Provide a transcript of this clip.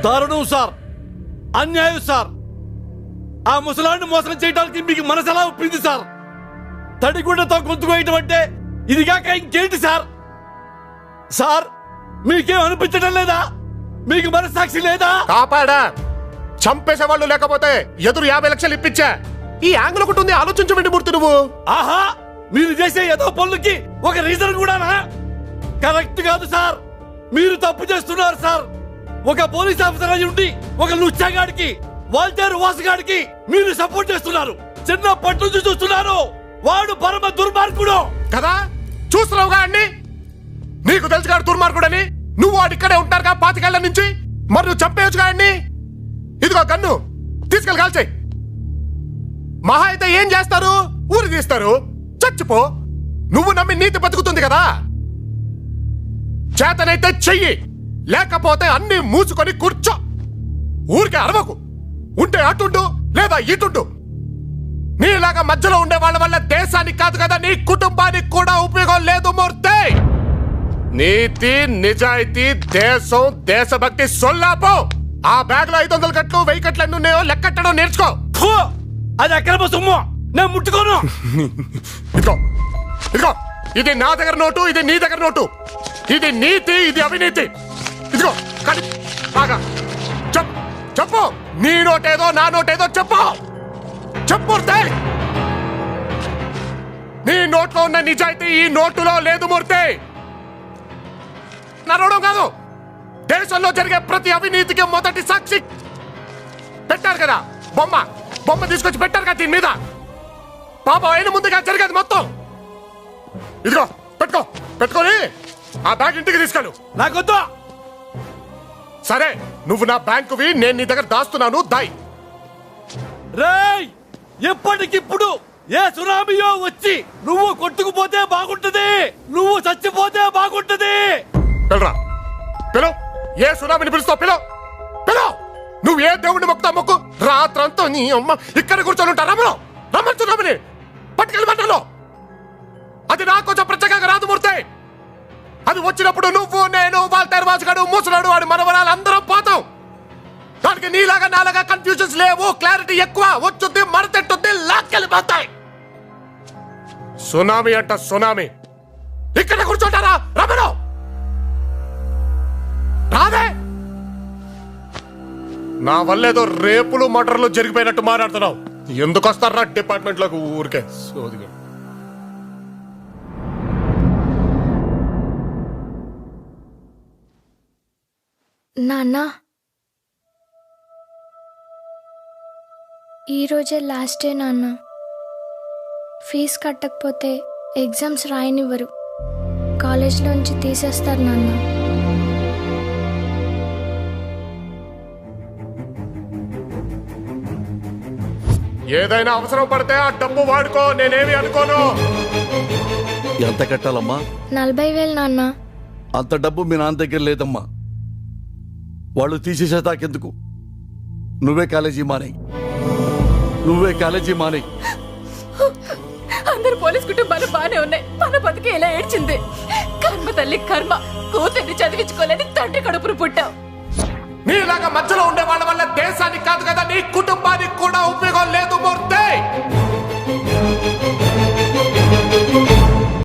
దారుణం సార్, అన్యాయం సార్. ఆ ముసలాన్ని మోసం చేయడానికి మీకు మనసు ఎలా ఒప్పింది సార్? తడిగుడ్డతో గొంతుకోయటం అంటే ఇది కాక ఇంకేంటి సార్? సార్ మీకేం అనిపించడం లేదా? మీకు మనస్సాక్షి లేదా? కాపాడా, చంపేసే వాళ్ళు లేకపోతే ఎదురు 50 లక్షలు ఇప్పించా. ఈ యాంగిల్ ఒకటి ఉంది, ఆలోచించమండి మూర్తి నువ్వు. ఆహా, మీరు చేసే ఏదో పనులకి ఒక రీజన్ కూడానా? కరెక్ట్ కాదు సార్, మీరు తప్పు చేస్తున్నారు సార్. ఒక పోలీస్ ఆఫీసర్ అయి ఉండి ఒక లుచ్చాగాడికి, వాల్టేరు వాసుగాడికి మీరు సపోర్ట్ చేస్తున్నారు. చిన్నప్పటి నుంచి చూస్తున్నారు. వాడు పరమ దుర్మార్గుడు కదా, చూస్తున్నావుగా అండి. నీకు తెలుసు కాదు దుర్మార్గుడని. నువ్వు వాడు ఇక్కడే ఉంటారుగా 25 ఏళ్ల నుంచి. మరి నువ్వు చంపేయచ్చుగా అండి. ఇదిగో గన్ను తీసుకెళ్ళి కాల్చేయి. మహా అయితే ఏం చేస్తారు? ఊరి తీస్తారు. చచ్చిపో. నువ్వు నమ్మి నీతి బతుకుతుంది కదా. చేతనైతే చెయ్యి, లేకపోతే అన్ని మూసుకొని కూర్చో. ఊరికే అరవకు. ఉంటే అటుండు లేదా ఇటుండు. నీలాగా మధ్యలో ఉండే వాళ్ళ వల్ల దేశానికి కాదు కదా, నీ కుటుంబానికి కూడా ఉపయోగం లేదు మూర్తి. నీతి, నిజాయితీ, దేశం, దేశభక్తి సొల్లాపో. ఆ బ్యాగ్ లో 500 కట్లు 1000 కట్లు ఎన్ని ఉన్నాయో లెక్కట్టడం నేర్చుకో. అది అక్రమ సొమ్ము, నేను ముట్టుకోను. ఇదిగో ఇదిగో, ఇది నా దగ్గర నోటు, ఇది నీ దగ్గర నోటు. ఇది నీతి, ఇది అవినీతి. ఇదిగో కానీ బాగా చెప్పు. నీ నోటేదో నా నోటేదో చెప్పు. చెప్పు. నీ నోట్లో ఉన్న నిజాయితీ ఈ నోటులో లేదు మూర్తి. నరవడం కాదు, దేశంలో జరిగే ప్రతి అవినీతికి మొదటి సాక్షి పెట్టారు కదా బొమ్మ తీసుకొచ్చి పెట్టారు కదా దీని మీద. పాపం అయిన ముందుగా జరిగేది మొత్తం. ఇదిగో పెట్టుకొని ఆ బ్యాగ్ ఇంటికి తీసుకెళ్ళు. నాకొద్దు. సరే, నువ్వు నా బ్యాంకువి, నేను నీ దగ్గర దాస్తున్నాను. దాయ్ రేయ్, ఎప్పటికిప్పుడు ఏ సునామీయో వచ్చి నువ్వు కొట్టుకుపోతే బాగుంటది, నువ్వు చచ్చిపోతే బాగుంటది. పిలరా, ఏ సునామీని పిలుస్తావు? పిలో. నువ్వు ఏ దేవుడిని మొక్కుతా మొక్కు. రాత్రంతా నీ అమ్మ ఇక్కడ కూర్చొని ఉంటా. రమ్మని సునామీని పట్టుకెళ్ళి మంటలో. అది నాకు కొంచెం ప్రత్యేకంగా రాదు మూర్తి. అది వచ్చినప్పుడు నువ్వు, నేను, వాల్టేరు వాసుగాడు, ముసలాడు, వాడి మనవరాలు అందరం పోతాం. దానికి నీలాగా నాలాగా కన్ఫ్యూజన్స్ లేవు. క్లారిటీ ఎక్కువ. వచ్చుద్ది, మరతెట్టుద్ది, లాక్కెళ్ళిపోతాయి. సునామీ అంట సునామీ. ఇక్కడ కూర్చోటారా? రమ్మను. రాదే. నా వల్లేదో రేపులు మటర్లు జరిగిపోయినట్టు మాట్లాడుతున్నావు. ఎందుకు వస్తారా డిపార్ట్మెంట్ లోకి ఊరికే సోదిగా? నాన్న, ఈరోజే లాస్ట్ డే నాన్న. ఫీజు కట్టకపోతే ఎగ్జామ్స్ రాయనివ్వరు, కాలేజ్లోంచి తీసేస్తారు నాన్న. ఏదైనా అవసరం పడితే ఆ డబ్బు వాడుకో, నేనేమి అనుకోను. ఎంత కట్టాలమ్మా? 40,000 నాన్న. అంత డబ్బు మీ నాన్న దగ్గర లేదమ్మా. వాళ్ళు తీసేసేదాకెందుకు? నువ్వే కాలేజీ మానేయ్. అందరు పోలీస్ కుటుంబాలు బానే ఉన్నాయి, మన బతికి ఇలా ఏడ్చింది. కర్మ తల్లి కర్మ, కూతుర్ని చదివించుకోలేని తండ్రి కడుపును పుట్టావు. నీలాగా మధ్యలో ఉండే వాళ్ళ వల్ల దేశానికి కాదు కదా, నీ కుటుంబానికి కూడా ఉపయోగం లేదు మూర్తి.